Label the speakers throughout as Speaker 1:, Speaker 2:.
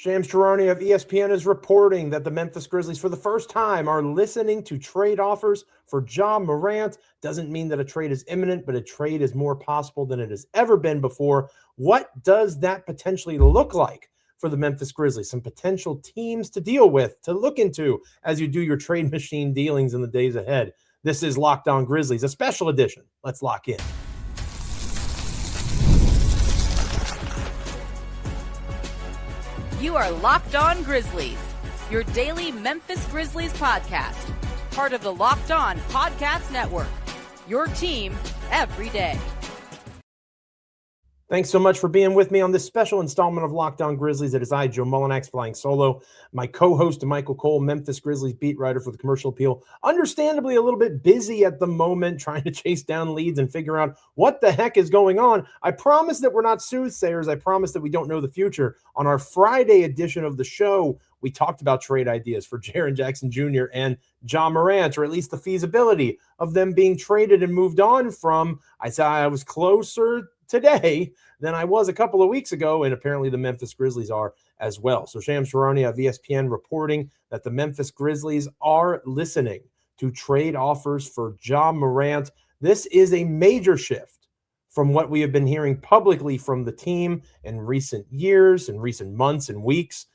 Speaker 1: Shams Charania of ESPN is reporting that the Memphis Grizzlies, for the first time, are listening to trade offers for Ja Morant. Doesn't mean that a trade is imminent, but a trade is more possible than it has ever been before. What does that potentially look like for the Memphis Grizzlies? Some potential teams to deal with, to look into as you do your trade machine dealings in the days ahead. This is Locked On Grizzlies, a special edition. Let's lock in.
Speaker 2: You are Locked On Grizzlies, your daily Memphis Grizzlies podcast, part of the Locked On Podcast Network, your team every day.
Speaker 1: Thanks so much for being with me on this special installment of Locked On Grizzlies. It is I, Joe Mullinax, flying solo. My co-host, Michael Cole, Memphis Grizzlies beat writer for the Commercial Appeal. Understandably, a little bit busy at the moment, trying to chase down leads and figure out what the heck is going on. I promise that we're not soothsayers. I promise that we don't know the future. On our Friday edition of the show, we talked about trade ideas for Jaren Jackson Jr. and Ja Morant, or at least the feasibility of them being traded and moved on from. I said I was closer today than I was a couple of weeks ago, and apparently the Memphis Grizzlies are as well. So Shams Charania of ESPN reporting that the Memphis Grizzlies are listening to trade offers for Ja Morant. This is a major shift from what we have been hearing publicly from the team in recent years, in recent months and weeks.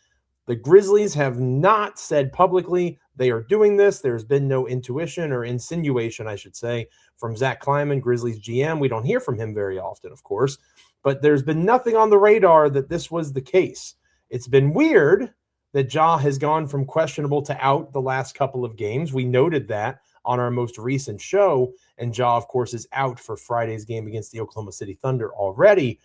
Speaker 1: The Grizzlies have not said publicly they are doing this. There's been no intuition or insinuation, I should say, from Zach Kleiman, Grizzlies GM. We don't hear from him very often, of course, but there's been nothing on the radar that this was the case. It's been weird that Ja has gone from questionable to out the last couple of games. We noted that on our most recent show, and Ja, of course, is out for Friday's game against the Oklahoma City Thunder already.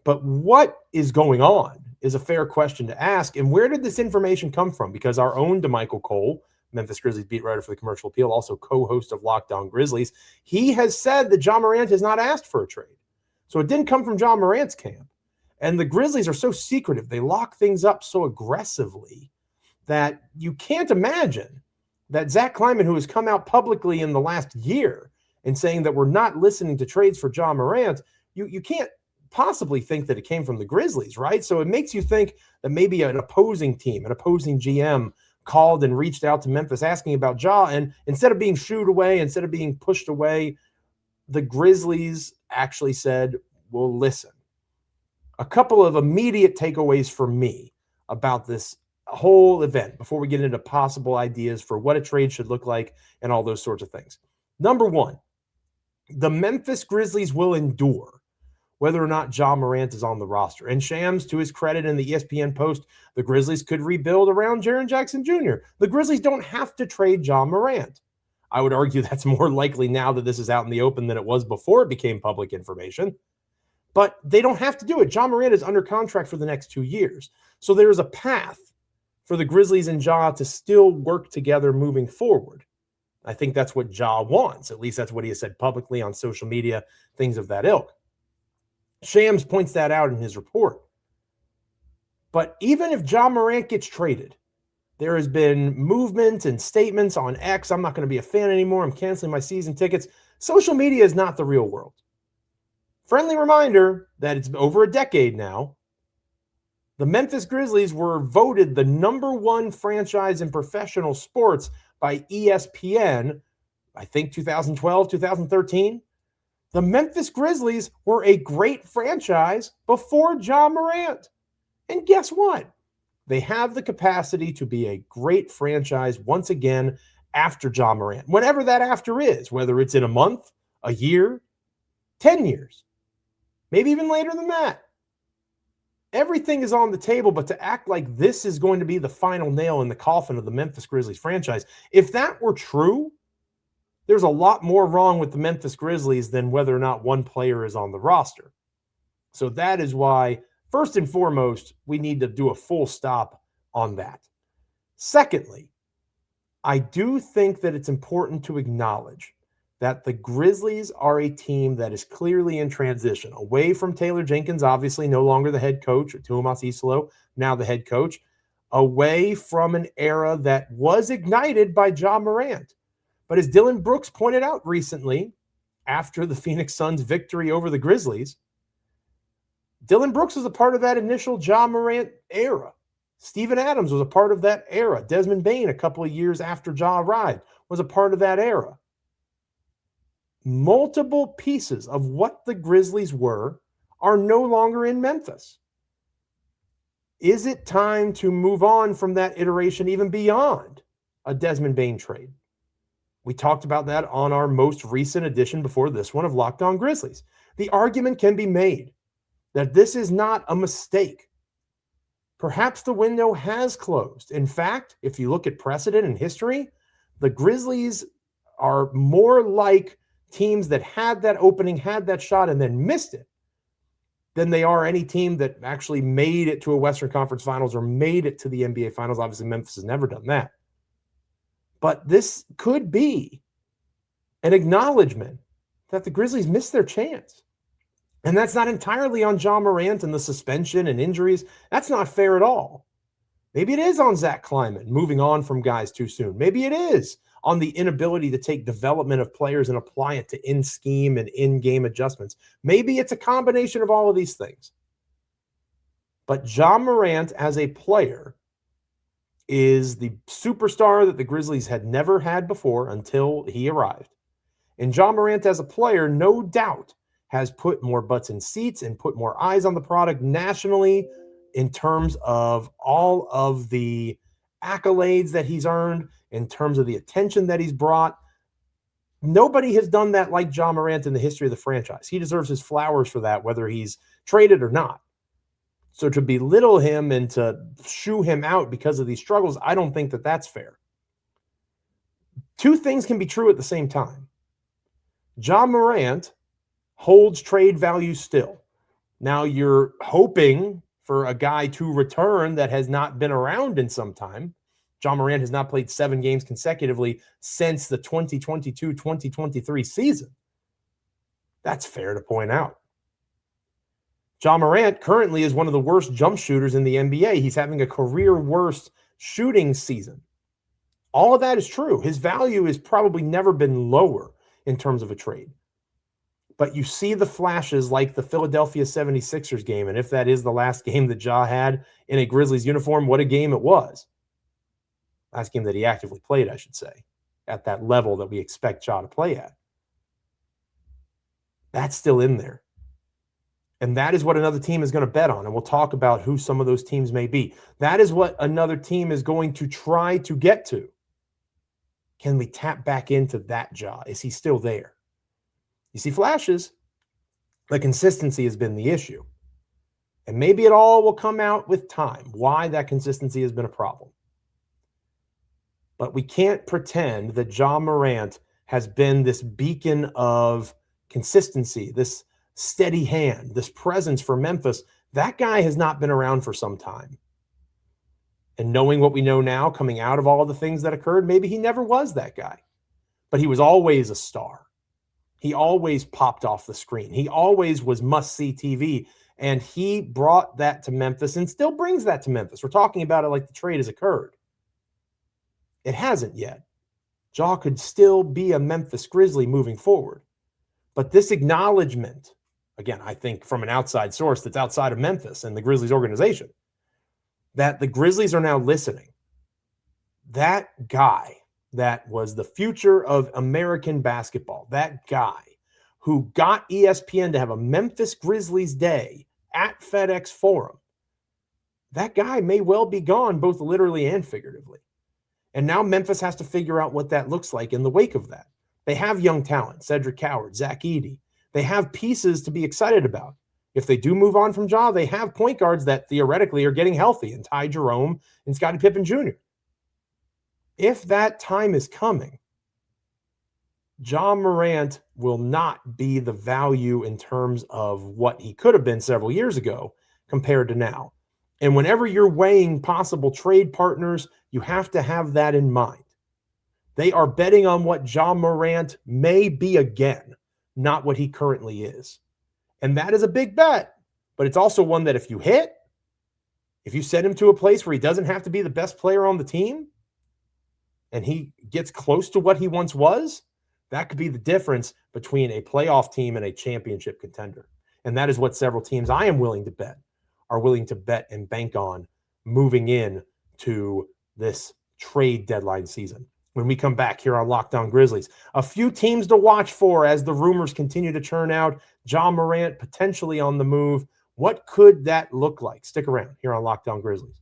Speaker 1: But what is going on is a fair question to ask. And where did this information come from? Because our own DeMichael Cole, Memphis Grizzlies beat writer for the Commercial Appeal, also co-host of Locked On Grizzlies, he has said that Ja Morant has not asked for a trade. So it didn't come from Ja Morant's camp. And the Grizzlies are so secretive. They lock things up so aggressively that you can't imagine that Zach Kleiman, who has come out publicly in the last year and saying that we're not listening to trades for Ja Morant, you can't possibly think that it came from the Grizzlies, right? So it makes you think that maybe an opposing team, an opposing GM called and reached out to Memphis asking about Ja, and instead of being shooed away, instead of being pushed away, the Grizzlies actually said, well, listen. A couple of immediate takeaways for me about this whole event before we get into possible ideas for what a trade should look like and all those sorts of things. Number one, the Memphis Grizzlies will endure whether or not Ja Morant is on the roster. And Shams, to his credit in the ESPN post, the Grizzlies could rebuild around Jaren Jackson Jr. The Grizzlies don't have to trade Ja Morant. I would argue that's more likely now that this is out in the open than it was before it became public information. But they don't have to do it. Ja Morant is under contract for the next 2 years. So there is a path for the Grizzlies and Ja to still work together moving forward. I think that's what Ja wants. At least that's what he has said publicly on social media, things of that ilk. Shams points that out in his report. But even if Ja Morant gets traded, there has been movement and statements on X. I'm not going to be a fan anymore. I'm canceling my season tickets. Social media is not the real world. Friendly reminder that it's over a decade now. The Memphis Grizzlies were voted the #1 franchise in professional sports by ESPN, I think 2012, 2013. The Memphis Grizzlies were a great franchise before Ja Morant. And guess what? They have the capacity to be a great franchise once again after Ja Morant, whatever that after is, whether it's in a month, a year, 10 years, maybe even later than that. Everything is on the table, but to act like this is going to be the final nail in the coffin of the Memphis Grizzlies franchise, if that were true, there's a lot more wrong with the Memphis Grizzlies than whether or not one player is on the roster. So that is why, first and foremost, we need to do a full stop on that. Secondly, I do think that it's important to acknowledge that the Grizzlies are a team that is clearly in transition, away from Taylor Jenkins, obviously no longer the head coach, or Tuomas Isolo, now the head coach, away from an era that was ignited by Ja Morant. But as Dylan Brooks pointed out recently, after the Phoenix Suns' victory over the Grizzlies, Dylan Brooks was a part of that initial Ja Morant era. Steven Adams was a part of that era. Desmond Bane, a couple of years after Ja arrived, was a part of that era. Multiple pieces of what the Grizzlies were are no longer in Memphis. Is it time to move on from that iteration even beyond a Desmond Bane trade? We talked about that on our most recent edition before this one of Locked On Grizzlies. The argument can be made that this is not a mistake. Perhaps the window has closed. In fact, if you look at precedent and history, the Grizzlies are more like teams that had that opening, had that shot, and then missed it than they are any team that actually made it to a Western Conference Finals or made it to the NBA Finals. Obviously, Memphis has never done that. But this could be an acknowledgement that the Grizzlies missed their chance. And that's not entirely on Ja Morant and the suspension and injuries. That's not fair at all. Maybe it is on Zach Kleiman moving on from guys too soon. Maybe it is on the inability to take development of players and apply it to in-scheme and in-game adjustments. Maybe it's a combination of all of these things. But Ja Morant as a player is the superstar that the Grizzlies had never had before until he arrived. And Ja Morant as a player, no doubt, has put more butts in seats and put more eyes on the product nationally in terms of all of the accolades that he's earned, in terms of the attention that he's brought. Nobody has done that like Ja Morant in the history of the franchise. He deserves his flowers for that, whether he's traded or not. So to belittle him and to shoo him out because of these struggles, I don't think that that's fair. Two things can be true at the same time. Ja Morant holds trade value still. Now you're hoping for a guy to return that has not been around in some time. Ja Morant has not played 7 games consecutively since the 2022-2023 season. That's fair to point out. Ja Morant currently is one of the worst jump shooters in the NBA. He's having a career worst shooting season. All of that is true. His value has probably never been lower in terms of a trade. But you see the flashes like the Philadelphia 76ers game, and if that is the last game that Ja had in a Grizzlies uniform, what a game it was. Last game that he actively played, I should say, at that level that we expect Ja to play at. That's still in there. And that is what another team is going to bet on, and we'll talk about who some of those teams may be. That is what another team is going to try to get to. Can we tap back into that Ja? Is he still there? You see flashes. The consistency has been the issue. And maybe it all will come out with time, why that consistency has been a problem. But we can't pretend that Ja Morant has been this beacon of consistency, this steady hand, this presence for Memphis. That guy has not been around for some time. And knowing what we know now, coming out of all of the things that occurred, maybe he never was that guy. But he was always a star. He always popped off the screen. He always was must-see TV. And he brought that to Memphis and still brings that to Memphis. We're talking about it like the trade has occurred. It hasn't yet. Ja could still be a Memphis Grizzly moving forward. But this acknowledgement, again, I think from an outside source that's outside of Memphis and the Grizzlies organization, that the Grizzlies are now listening. That guy that was the future of American basketball, that guy who got ESPN to have a Memphis Grizzlies day at FedEx Forum, that guy may well be gone both literally and figuratively. And now Memphis has to figure out what that looks like in the wake of that. They have young talent, Cedric Coward, Zach Edey. They have pieces to be excited about. If they do move on from Ja, they have point guards that theoretically are getting healthy, and Ty Jerome and Scottie Pippen Jr. If that time is coming, Ja Morant will not be the value in terms of what he could have been several years ago compared to now. And whenever you're weighing possible trade partners, you have to have that in mind. They are betting on what Ja Morant may be again, not what he currently is. And that is a big bet, but it's also one that if you hit, if you send him to a place where he doesn't have to be the best player on the team, and he gets close to what he once was, that could be the difference between a playoff team and a championship contender. And that is what several teams I am willing to bet are willing to bet and bank on moving in to this trade deadline season. When we come back here on Locked On Grizzlies, a few teams to watch for as the rumors continue to churn out. Ja Morant potentially on the move. What could that look like? Stick around here on Locked On Grizzlies.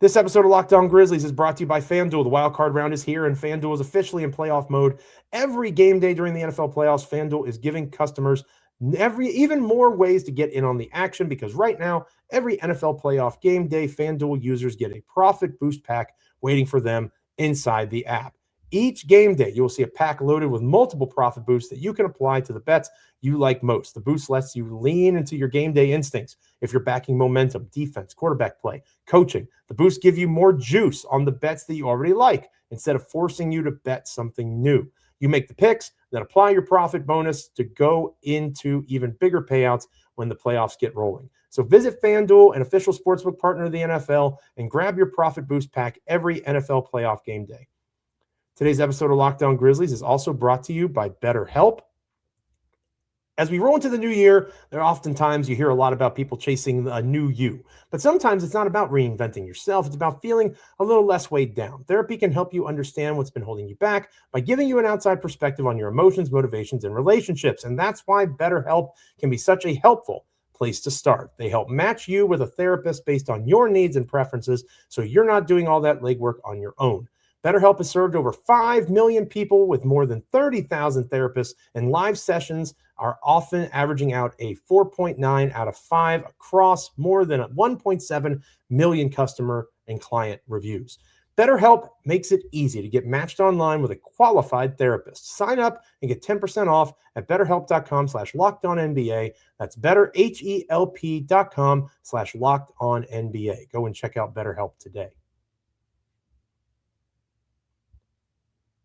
Speaker 1: This episode of Locked On Grizzlies is brought to you by FanDuel. The wild card round is here, and FanDuel is officially in playoff mode. Every game day during the NFL playoffs, FanDuel is giving customers even more ways to get in on the action, because right now, every NFL playoff game day, FanDuel users get a profit boost pack waiting for them inside the app. Each game day, you will see a pack loaded with multiple profit boosts that you can apply to the bets you like most. The boost lets you lean into your game day instincts. If you're backing momentum, defense, quarterback play, coaching, the boosts give you more juice on the bets that you already like instead of forcing you to bet something new. You make the picks, then apply your profit bonus to go into even bigger payouts when the playoffs get rolling. So visit FanDuel, an official sportsbook partner of the NFL, and grab your profit boost pack every NFL playoff game day. Today's episode of Locked On Grizzlies is also brought to you by Betterhelp. As we roll into the new year, there are oftentimes you hear a lot about people chasing a new you. But sometimes it's not about reinventing yourself. It's about feeling a little less weighed down. Therapy can help you understand what's been holding you back by giving you an outside perspective on your emotions, motivations, and relationships. And that's why BetterHelp can be such a helpful place to start. They help match you with a therapist based on your needs and preferences, so you're not doing all that legwork on your own. BetterHelp has served over 5 million people with more than 30,000 therapists, and live sessions are often averaging out a 4.9 out of 5 across more than 1.7 million customer and client reviews. BetterHelp makes it easy to get matched online with a qualified therapist. Sign up and get 10% off at betterhelp.com/lockedonnba. That's betterhelp.com/lockedonnba. Go and check out BetterHelp today.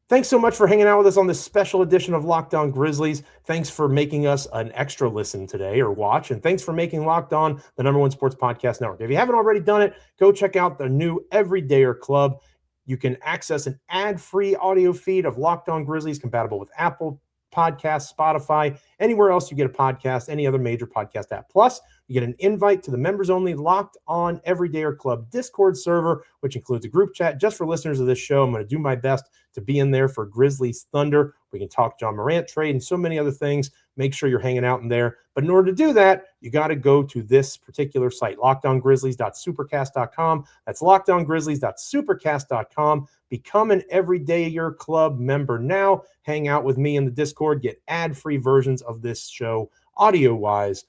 Speaker 1: Thanks so much for hanging out with us on this special edition of Locked On Grizzlies. Thanks for making us an extra listen today or watch. And thanks for making Locked On the #1 sports podcast network. If you haven't already done it, go check out the new Everydayer Club. You can access an ad-free audio feed of Locked On Grizzlies compatible with Apple Podcasts, Spotify, anywhere else you get a podcast, any other major podcast app. Plus, you get an invite to the members-only Locked On Everydayer Club Discord server, which includes a group chat just for listeners of this show. I'm going to do my best to be in there for Grizzlies Thunder. We can talk Ja Morant trade and so many other things. Make sure you're hanging out in there. But in order to do that, you got to go to this particular site, lockedongrizzlies.supercast.com. That's lockedongrizzlies.supercast.com. Become an Everydayer Club member now. Hang out with me in the Discord. Get ad-free versions of this show, audio-wise,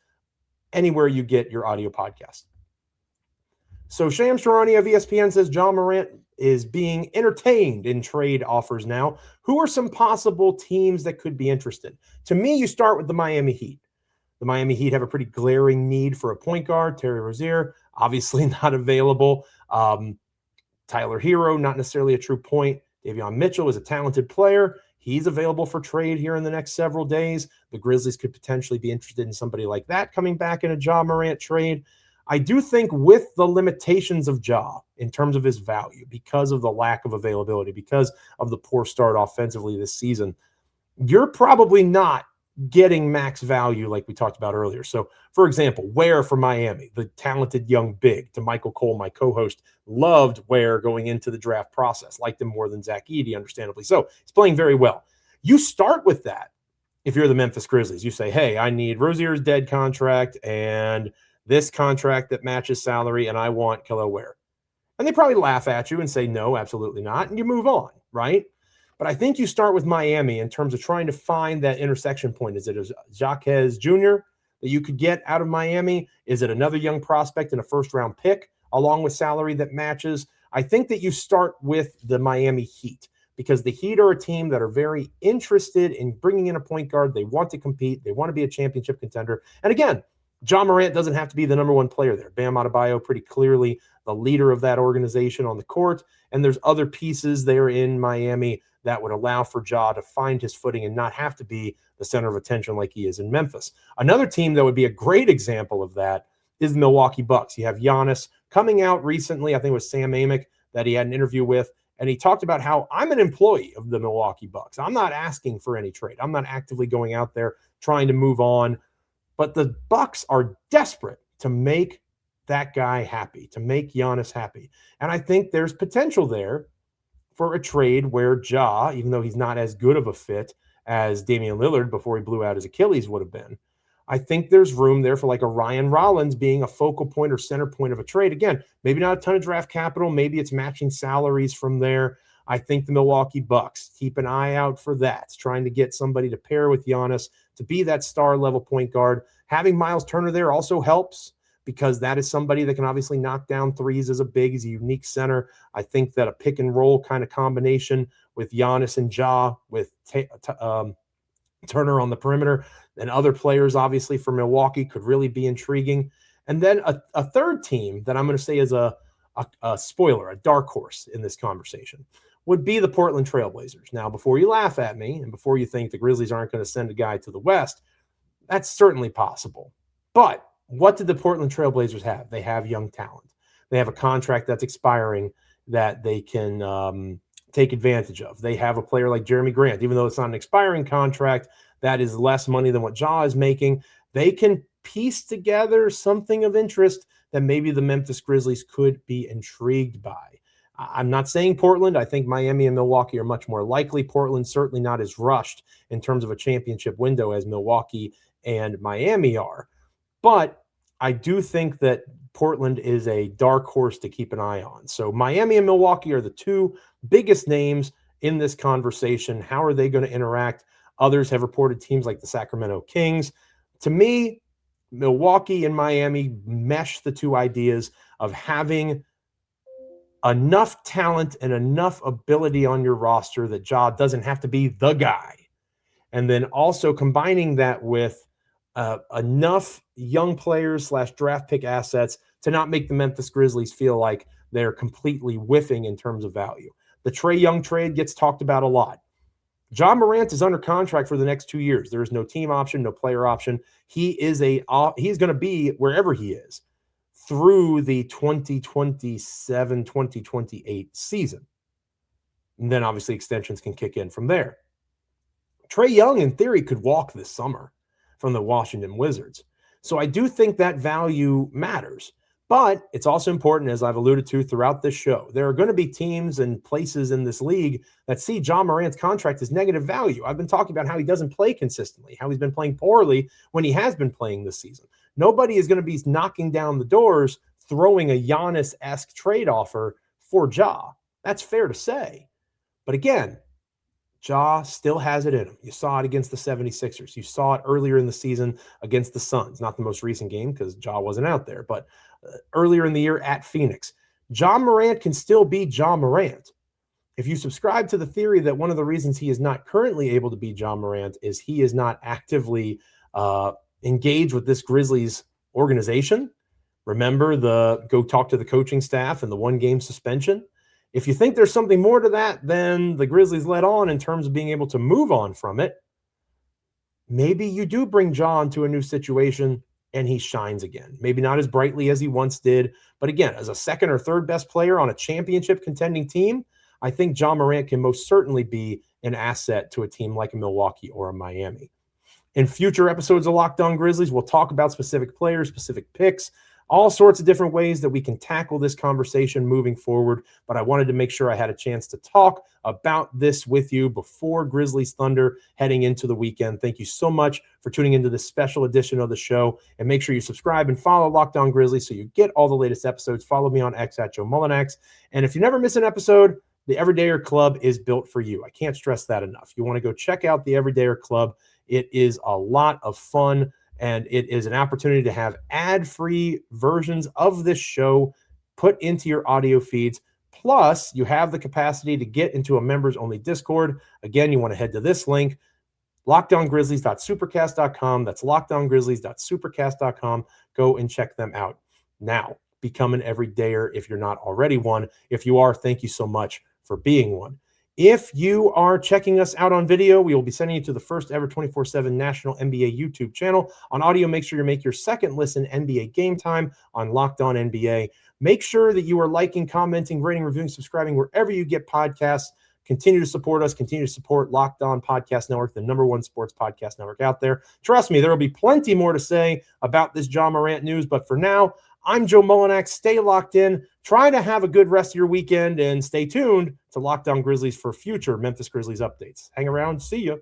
Speaker 1: anywhere you get your audio podcast. So Shams Charania of ESPN says Ja Morant is being entertained in trade offers now. Who are some possible teams that could be interested? To me, you start with the Miami Heat. The Miami Heat have a pretty glaring need for a point guard. Terry Rozier, obviously not available. Tyler Hero, not necessarily a true point. Davion Mitchell is a talented player. He's available for trade here in the next several days. The Grizzlies could potentially be interested in somebody like that coming back in a Ja Morant trade. I do think with the limitations of Ja in terms of his value, because of the lack of availability, because of the poor start offensively this season, you're probably not getting max value like we talked about earlier. So, for example, Ware from Miami, the talented young big, to Michael Cole, my co-host, loved Ware going into the draft process, liked him more than Zach Edey, understandably. So he's playing very well. You start with that if you're the Memphis Grizzlies. You say, hey, I need Rozier's dead contract and this contract that matches salary, and I want Kelly Ware. And they probably laugh at you and say, no, absolutely not, and you move on, right? But I think you start with Miami in terms of trying to find that intersection point. Is it a Jaquez Jr. that you could get out of Miami? Is it another young prospect and a first-round pick along with salary that matches? I think that you start with the Miami Heat because the Heat are a team that are very interested in bringing in a point guard. They want to compete. They want to be a championship contender. And again, Ja Morant doesn't have to be the #1 player there. Bam Adebayo, pretty clearly the leader of that organization on the court. And there's other pieces there in Miami that would allow for Ja to find his footing and not have to be the center of attention like he is in Memphis. Another team that would be a great example of that is the Milwaukee Bucks. You have Giannis coming out recently. I think it was Sam Amick that he had an interview with. And he talked about how I'm an employee of the Milwaukee Bucks. I'm not asking for any trade. I'm not actively going out there trying to move on. But the Bucks are desperate to make that guy happy, to make Giannis happy. And I think there's potential there for a trade where Ja, even though he's not as good of a fit as Damian Lillard before he blew out his Achilles would have been, I think there's room there for like a Ryan Rollins being a focal point or center point of a trade. Again, maybe not a ton of draft capital. Maybe it's matching salaries from there. I think the Milwaukee Bucks, keep an eye out for that, trying to get somebody to pair with Giannis to be that star level point guard. Having Miles Turner there also helps because that is somebody that can obviously knock down threes as a big, as a unique center. I think that a pick and roll kind of combination with Giannis and Ja, with Turner on the perimeter, and other players obviously for Milwaukee could really be intriguing. And then a third team that I'm going to say is a spoiler, a dark horse in this conversation, would be the Portland Trailblazers. Now, before you laugh at me and before you think the Grizzlies aren't going to send a guy to the West, that's certainly possible. But what did the Portland Trailblazers have? They have young talent. They have a contract that's expiring that they can take advantage of. They have a player like Jeremy Grant, even though it's not an expiring contract, that is less money than what Ja is making. They can piece together something of interest that maybe the Memphis Grizzlies could be intrigued by. I'm not saying Portland. I think Miami and Milwaukee are much more likely. Portland certainly not as rushed in terms of a championship window as Milwaukee and Miami are. But I do think that Portland is a dark horse to keep an eye on. So Miami and Milwaukee are the two biggest names in this conversation. How are they going to interact? Others have reported teams like the Sacramento Kings. To me, Milwaukee and Miami mesh the two ideas of having enough talent and enough ability on your roster that Ja doesn't have to be the guy. And then also combining that with enough young players / draft pick assets to not make the Memphis Grizzlies feel like they're completely whiffing in terms of value. The Trae Young trade gets talked about a lot. Ja Morant is under contract for the next 2 years. There is no team option, no player option. He's going to be wherever he is through the 2027-2028 season. And then obviously extensions can kick in from there. Trae Young, in theory, could walk this summer from the Washington Wizards. So I do think that value matters. But it's also important, as I've alluded to throughout this show, there are going to be teams and places in this league that see Ja Morant's contract as negative value. I've been talking about how he doesn't play consistently, how he's been playing poorly when he has been playing this season. Nobody is going to be knocking down the doors, throwing a Giannis-esque trade offer for Ja. That's fair to say. But again, Ja still has it in him. You saw it against the 76ers. You saw it earlier in the season against the Suns. Not the most recent game because Ja wasn't out there, but earlier in the year at Phoenix. Ja Morant can still be Ja Morant. If you subscribe to the theory that one of the reasons he is not currently able to be Ja Morant is he is not actively engaged with this Grizzlies organization, remember the go talk to the coaching staff and the 1-game suspension. If you think there's something more to that than the Grizzlies let on in terms of being able to move on from it, maybe you do bring Ja into a new situation and he shines again. Maybe not as brightly as he once did, but again, as a second or third best player on a championship contending team, I think Ja Morant can most certainly be an asset to a team like a Milwaukee or a Miami. In future episodes of Locked On Grizzlies, we'll talk about specific players, specific picks, all sorts of different ways that we can tackle this conversation moving forward. But I wanted to make sure I had a chance to talk about this with you before Grizzlies Thunder heading into the weekend. Thank you so much for tuning into this special edition of the show. And make sure you subscribe and follow Locked On Grizzlies so you get all the latest episodes. Follow me on X at Joe Mullinax. And if you never miss an episode, the Everydayer Club is built for you. I can't stress that enough. You want to go check out the Everydayer Club. It is a lot of fun, and it is an opportunity to have ad-free versions of this show put into your audio feeds. Plus, you have the capacity to get into a members-only Discord. Again, you want to head to this link, lockedongrizzlies.supercast.com. That's lockedongrizzlies.supercast.com. Go and check them out. Now, become an everydayer if you're not already one. If you are, thank you so much for being one. If you are checking us out on video, we will be sending you to the first ever 24/7 National NBA YouTube channel. On audio, make sure you make your second listen NBA Gametime on Locked On NBA. Make sure that you are liking, commenting, rating, reviewing, subscribing wherever you get podcasts. Continue to support us. Continue to support Locked On Podcast Network, the #1 sports podcast network out there. Trust me, there will be plenty more to say about this Ja Morant news. But for now, I'm Joe Mullinax. Stay locked in. Try to have a good rest of your weekend and stay tuned to Locked On Grizzlies for future Memphis Grizzlies updates. Hang around. See you.